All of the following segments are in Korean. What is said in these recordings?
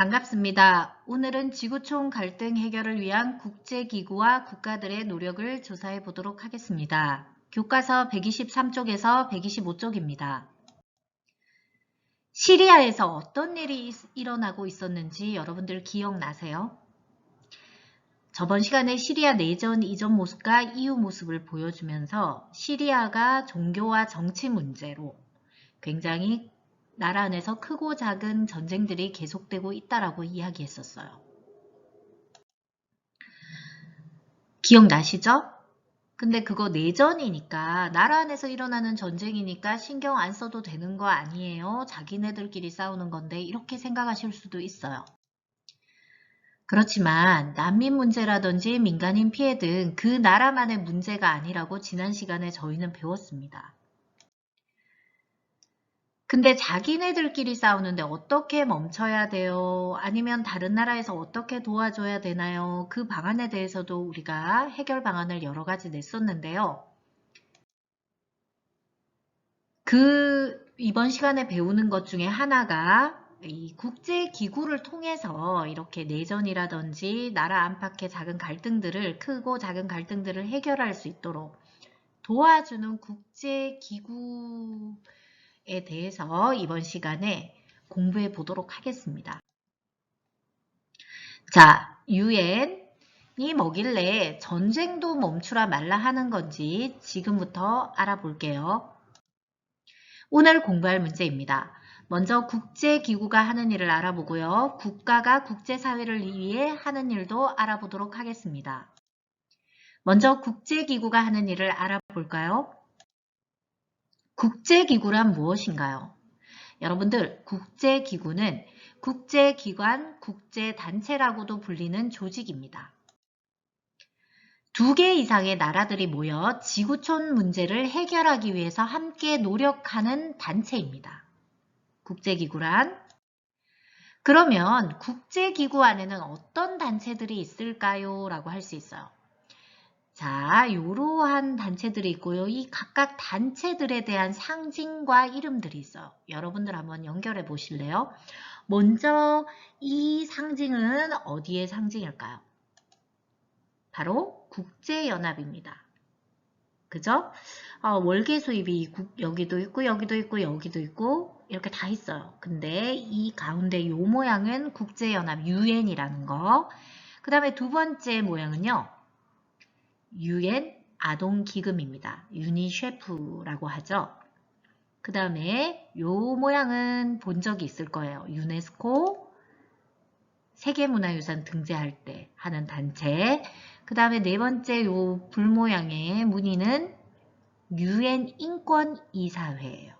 반갑습니다. 오늘은 지구촌 갈등 해결을 위한 국제기구와 국가들의 노력을 조사해 보도록 하겠습니다. 교과서 123쪽에서 125쪽입니다. 시리아에서 어떤 일이 일어나고 있었는지 여러분들 기억나세요? 저번 시간에 시리아 내전 이전 모습과 이후 모습을 보여주면서 시리아가 종교와 정치 문제로 굉장히 나라 안에서 크고 작은 전쟁들이 계속되고 있다라고 이야기했었어요. 기억나시죠? 근데 그거 내전이니까 나라 안에서 일어나는 전쟁이니까 신경 안 써도 되는 거 아니에요? 자기네들끼리 싸우는 건데 이렇게 생각하실 수도 있어요. 그렇지만 난민 문제라든지 민간인 피해 등 그 나라만의 문제가 아니라고 지난 시간에 저희는 배웠습니다. 근데 자기네들끼리 싸우는데 어떻게 멈춰야 돼요? 아니면 다른 나라에서 어떻게 도와줘야 되나요? 그 방안에 대해서도 우리가 해결 방안을 여러 가지 냈었는데요. 이번 시간에 배우는 것 중에 하나가 이 국제기구를 통해서 이렇게 내전이라든지 나라 안팎의 작은 갈등들을, 크고 작은 갈등들을 해결할 수 있도록 도와주는 국제기구에 대해서 이번 시간에 공부해 보도록 하겠습니다. 자, UN이 뭐길래 전쟁도 멈추라 말라 하는 건지 지금부터 알아볼게요. 오늘 공부할 문제입니다. 먼저 국제기구가 하는 일을 알아보고요. 국가가 국제사회를 위해 하는 일도 알아보도록 하겠습니다. 먼저 국제기구가 하는 일을 알아볼까요? 국제기구란 무엇인가요? 여러분들, 국제기구는 국제기관, 국제단체라고도 불리는 조직입니다. 2개 이상의 나라들이 모여 지구촌 문제를 해결하기 위해서 함께 노력하는 단체입니다. 국제기구란. 그러면 국제기구 안에는 어떤 단체들이 있을까요? 라고 할 수 있어요. 자, 이러한 단체들이 있고요. 이 각각 단체들에 대한 상징과 이름들이 있어요. 여러분들 한번 연결해 보실래요? 먼저 이 상징은 어디의 상징일까요? 바로 국제연합입니다. 그죠? 월계 수입이 여기도 있고 여기도 있고 여기도 있고 이렇게 다 있어요. 근데 이 가운데 요 모양은 국제연합 UN이라는 거. 그 다음에 두 번째 모양은요. UN 아동기금입니다. 유니셰프라고 하죠. 그 다음에 요 모양은 본 적이 있을 거예요. 유네스코 세계문화유산 등재할 때 하는 단체. 그 다음에 네 번째 요 불 모양의 무늬는 UN 인권이사회예요.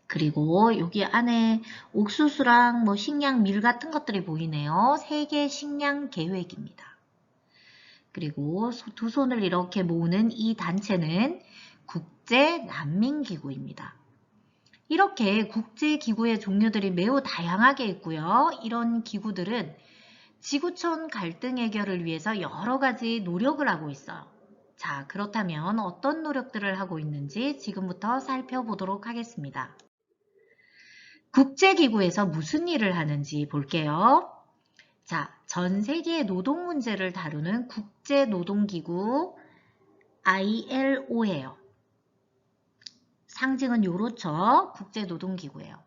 그리고 여기 안에 옥수수랑 뭐 식량, 밀 같은 것들이 보이네요. 세계 식량 계획입니다. 그리고 두 손을 이렇게 모으는 이 단체는 국제난민기구입니다. 이렇게 국제기구의 종류들이 매우 다양하게 있고요. 이런 기구들은 지구촌 갈등 해결을 위해서 여러 가지 노력을 하고 있어요. 자, 그렇다면 어떤 노력들을 하고 있는지 지금부터 살펴보도록 하겠습니다. 국제기구에서 무슨 일을 하는지 볼게요. 자, 전 세계의 노동 문제를 다루는 국제노동기구 ILO예요. 상징은 요렇죠. 국제노동기구예요.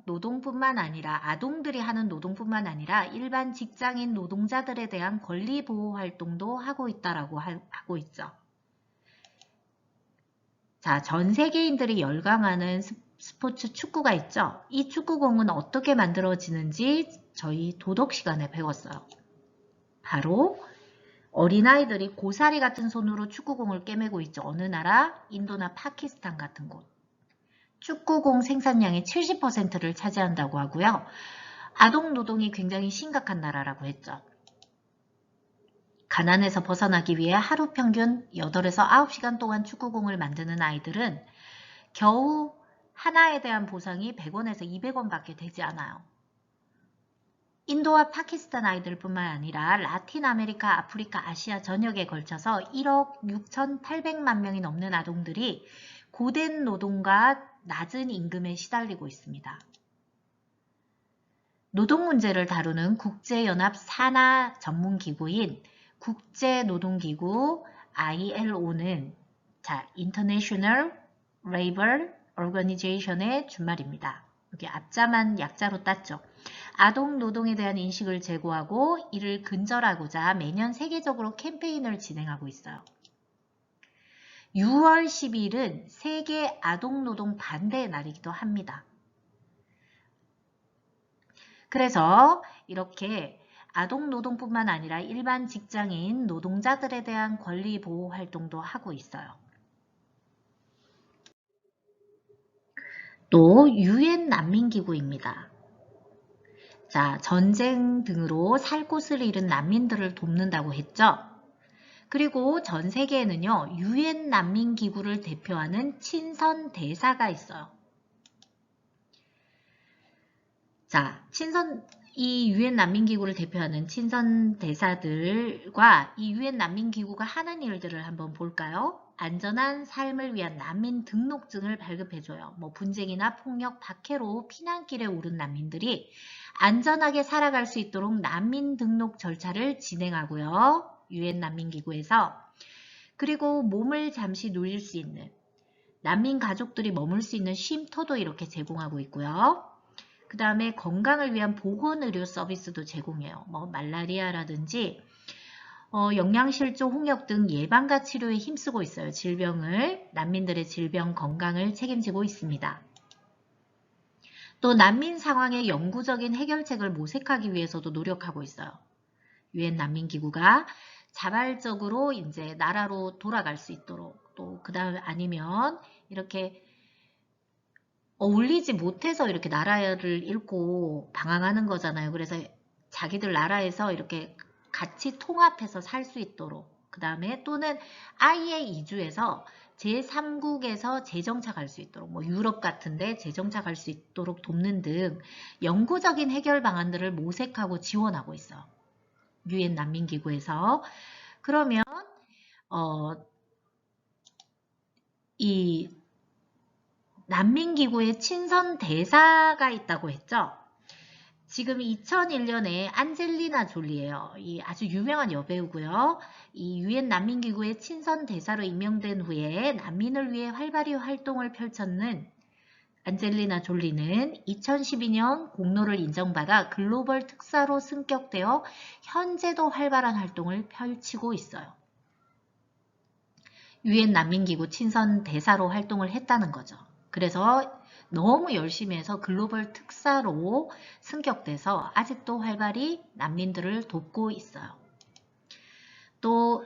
노동뿐만 아니라 아동들이 하는 노동뿐만 아니라 일반 직장인 노동자들에 대한 권리 보호 활동도 하고 있다라고 하고 있죠. 자, 전 세계인들이 열광하는 스포츠 축구가 있죠. 이 축구공은 어떻게 만들어지는지 저희 도덕 시간에 배웠어요. 바로 어린아이들이 고사리 같은 손으로 축구공을 꿰매고 있죠. 어느 나라? 인도나 파키스탄 같은 곳. 축구공 생산량의 70%를 차지한다고 하고요. 아동 노동이 굉장히 심각한 나라라고 했죠. 가난에서 벗어나기 위해 하루 평균 8에서 9시간 동안 축구공을 만드는 아이들은 겨우 하나에 대한 보상이 100원에서 200원밖에 되지 않아요. 인도와 파키스탄 아이들뿐만 아니라 라틴 아메리카, 아프리카, 아시아 전역에 걸쳐서 1억 6,800만 명이 넘는 아동들이 고된 노동과 낮은 임금에 시달리고 있습니다. 노동 문제를 다루는 국제연합 산하 전문기구인 국제노동기구 ILO는 International Labour Organization의 준말입니다. 여기 앞자만 약자로 땄죠. 아동 노동에 대한 인식을 제고하고 이를 근절하고자 매년 세계적으로 캠페인을 진행하고 있어요. 6월 10일은 세계 아동 노동 반대의 날이기도 합니다. 그래서 이렇게 아동 노동뿐만 아니라 일반 직장인 노동자들에 대한 권리 보호 활동도 하고 있어요. 또 유엔 난민기구입니다. 자, 전쟁 등으로 살 곳을 잃은 난민들을 돕는다고 했죠. 그리고 전 세계에는요, 유엔 난민기구를 대표하는 친선 대사가 있어요. 자, 이 유엔 난민기구를 대표하는 친선 대사들과 이 유엔 난민기구가 하는 일들을 한번 볼까요? 안전한 삶을 위한 난민 등록증을 발급해줘요. 분쟁이나 폭력, 박해로 피난길에 오른 난민들이 안전하게 살아갈 수 있도록 난민 등록 절차를 진행하고요. 유엔 난민기구에서. 그리고 몸을 잠시 누릴 수 있는 난민 가족들이 머물 수 있는 쉼터도 이렇게 제공하고 있고요. 그 다음에 건강을 위한 보건의료 서비스도 제공해요. 말라리아라든지 영양실조, 홍역 등 예방과 치료에 힘쓰고 있어요. 난민들의 질병 건강을 책임지고 있습니다. 또 난민 상황의 영구적인 해결책을 모색하기 위해서도 노력하고 있어요. 유엔 난민기구가 자발적으로 이제 나라로 돌아갈 수 있도록 또 그다음 아니면 이렇게 어울리지 못해서 이렇게 나라를 잃고 방황하는 거잖아요. 그래서 자기들 나라에서 이렇게 같이 통합해서 살 수 있도록 그 다음에 또는 아예 이주해서 제3국에서 재정착할 수 있도록 유럽 같은데 재정착할 수 있도록 돕는 등 영구적인 해결 방안들을 모색하고 지원하고 있어요. 유엔 난민기구에서. 그러면 이 난민기구에 친선 대사가 있다고 했죠. 지금 2001년에 안젤리나 졸리예요. 이 아주 유명한 여배우고요. 이 유엔 난민기구의 친선 대사로 임명된 후에 난민을 위해 활발히 활동을 펼쳤는 안젤리나 졸리는 2012년 공로를 인정받아 글로벌 특사로 승격되어 현재도 활발한 활동을 펼치고 있어요. 유엔 난민기구 친선 대사로 활동을 했다는 거죠. 그래서 너무 열심히 해서 글로벌 특사로 승격돼서 아직도 활발히 난민들을 돕고 있어요. 또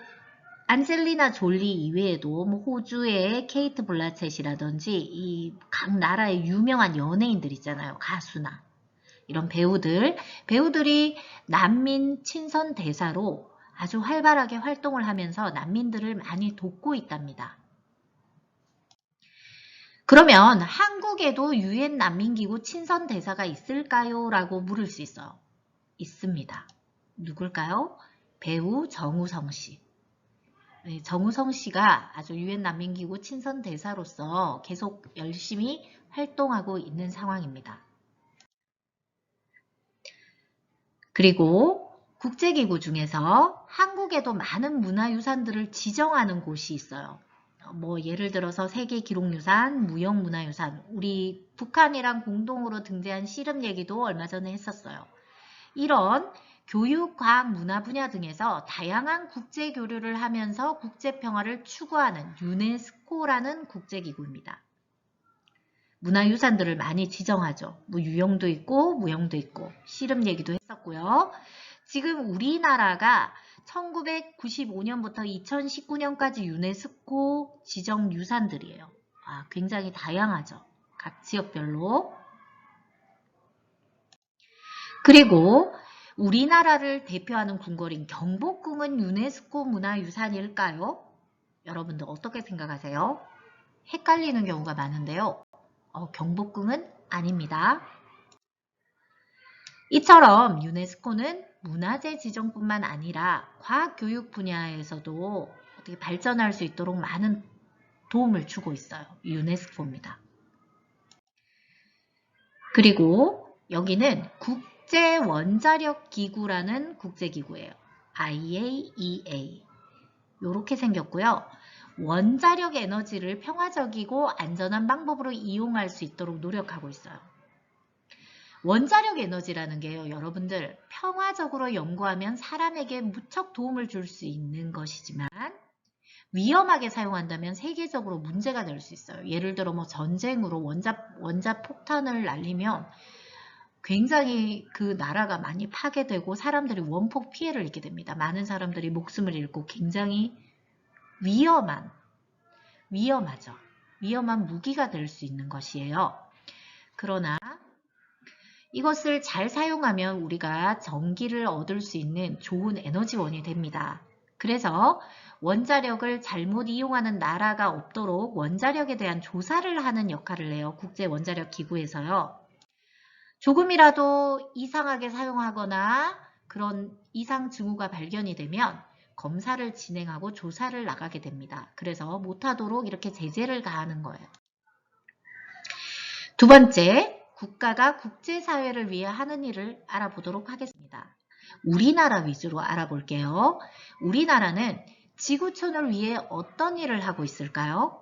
안젤리나 졸리 이외에도 호주의 케이트 블라쳇이라든지 이 각 나라의 유명한 연예인들 있잖아요. 가수나 이런 배우들이 난민 친선 대사로 아주 활발하게 활동을 하면서 난민들을 많이 돕고 있답니다. 그러면 한국에도 유엔 난민기구 친선 대사가 있을까요? 라고 물을 수 있어요. 있습니다. 누굴까요? 배우 정우성 씨. 네, 정우성 씨가 아주 유엔 난민기구 친선 대사로서 계속 열심히 활동하고 있는 상황입니다. 그리고 국제기구 중에서 한국에도 많은 문화유산들을 지정하는 곳이 있어요. 예를 들어서 세계기록유산, 무형문화유산, 우리 북한이랑 공동으로 등재한 씨름 얘기도 얼마 전에 했었어요. 이런 교육, 과학, 문화 분야 등에서 다양한 국제교류를 하면서 국제평화를 추구하는 유네스코라는 국제기구입니다. 문화유산들을 많이 지정하죠. 유형도 있고 무형도 있고 씨름 얘기도 했었고요. 지금 우리나라가 1995년부터 2019년까지 유네스코 지정 유산들이에요. 굉장히 다양하죠. 각 지역별로. 그리고 우리나라를 대표하는 궁궐인 경복궁은 유네스코 문화유산일까요? 여러분들 어떻게 생각하세요? 헷갈리는 경우가 많은데요. 경복궁은 아닙니다. 이처럼 유네스코는 문화재 지정뿐만 아니라 과학교육 분야에서도 어떻게 발전할 수 있도록 많은 도움을 주고 있어요. 유네스코입니다. 그리고 여기는 국제원자력기구라는 국제기구예요. IAEA. 이렇게 생겼고요. 원자력 에너지를 평화적이고 안전한 방법으로 이용할 수 있도록 노력하고 있어요. 원자력 에너지라는 게요, 여러분들 평화적으로 연구하면 사람에게 무척 도움을 줄 수 있는 것이지만 위험하게 사용한다면 세계적으로 문제가 될 수 있어요. 예를 들어 뭐 전쟁으로 원자 폭탄을 날리면 굉장히 그 나라가 많이 파괴되고 사람들이 원폭 피해를 입게 됩니다. 많은 사람들이 목숨을 잃고 굉장히 위험하죠. 위험한 무기가 될 수 있는 것이에요. 그러나 이것을 잘 사용하면 우리가 전기를 얻을 수 있는 좋은 에너지원이 됩니다. 그래서 원자력을 잘못 이용하는 나라가 없도록 원자력에 대한 조사를 하는 역할을 해요. 국제원자력기구에서요. 조금이라도 이상하게 사용하거나 그런 이상 징후가 발견이 되면 검사를 진행하고 조사를 나가게 됩니다. 그래서 못하도록 이렇게 제재를 가하는 거예요. 두 번째, 국가가 국제사회를 위해 하는 일을 알아보도록 하겠습니다. 우리나라 위주로 알아볼게요. 우리나라는 지구촌을 위해 어떤 일을 하고 있을까요?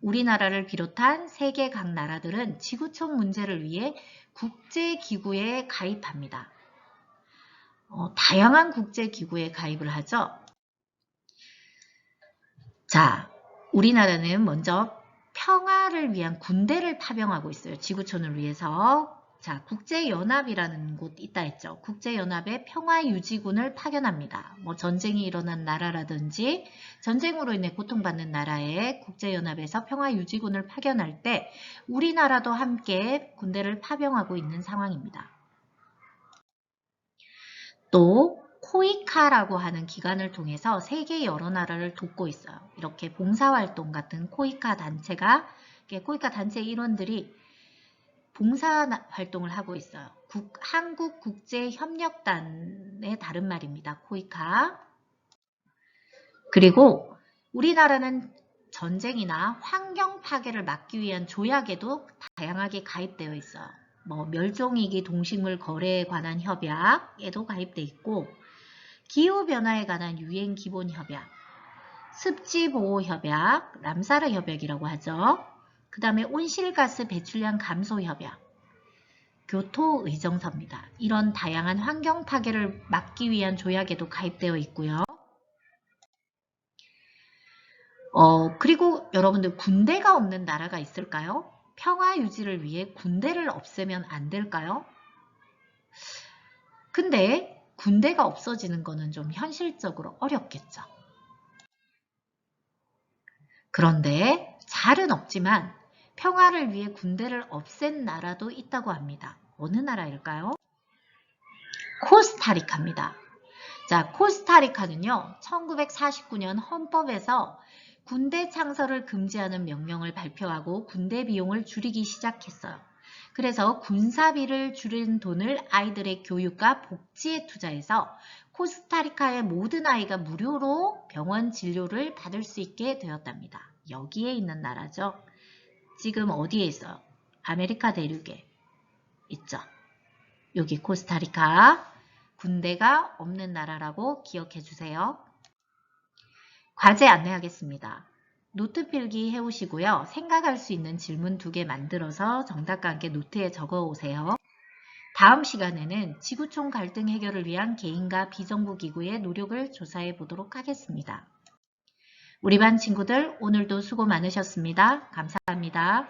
우리나라를 비롯한 세계 각 나라들은 지구촌 문제를 위해 국제기구에 가입합니다. 다양한 국제기구에 가입을 하죠. 자, 우리나라는 먼저 평화를 위한 군대를 파병하고 있어요. 지구촌을 위해서. 자, 국제연합이라는 곳 있다 했죠. 국제연합에 평화유지군을 파견합니다. 뭐 전쟁이 일어난 나라라든지 전쟁으로 인해 고통받는 나라에 국제연합에서 평화유지군을 파견할 때 우리나라도 함께 군대를 파병하고 있는 상황입니다. 또 코이카라고 하는 기관을 통해서 세계 여러 나라를 돕고 있어요. 이렇게 봉사활동 같은 코이카 단체 일원들이 봉사활동을 하고 있어요. 한국국제협력단의 다른 말입니다. 코이카. 그리고 우리나라는 전쟁이나 환경 파괴를 막기 위한 조약에도 다양하게 가입되어 있어요. 뭐 멸종위기 동식물 거래에 관한 협약에도 가입되어 있고 기후변화에 관한 유엔 기본협약, 습지보호협약, 람사르 협약이라고 하죠. 그 다음에 온실가스 배출량 감소협약, 교토의정서입니다. 이런 다양한 환경 파괴를 막기 위한 조약에도 가입되어 있고요. 그리고 여러분들 군대가 없는 나라가 있을까요? 평화 유지를 위해 군대를 없애면 안 될까요? 근데 군대가 없어지는 거는 좀 현실적으로 어렵겠죠. 그런데 잘은 없지만 평화를 위해 군대를 없앤 나라도 있다고 합니다. 어느 나라일까요? 코스타리카입니다. 자, 코스타리카는요, 1949년 헌법에서 군대 창설을 금지하는 명령을 발표하고 군대 비용을 줄이기 시작했어요. 그래서 군사비를 줄인 돈을 아이들의 교육과 복지에 투자해서 코스타리카의 모든 아이가 무료로 병원 진료를 받을 수 있게 되었답니다. 여기에 있는 나라죠. 지금 어디에 있어요? 아메리카 대륙에 있죠. 여기 코스타리카. 군대가 없는 나라라고 기억해 주세요. 과제 안내하겠습니다. 노트 필기 해오시고요. 생각할 수 있는 질문 2개 만들어서 정답과 함께 노트에 적어 오세요. 다음 시간에는 지구촌 갈등 해결을 위한 개인과 비정부 기구의 노력을 조사해 보도록 하겠습니다. 우리 반 친구들 오늘도 수고 많으셨습니다. 감사합니다.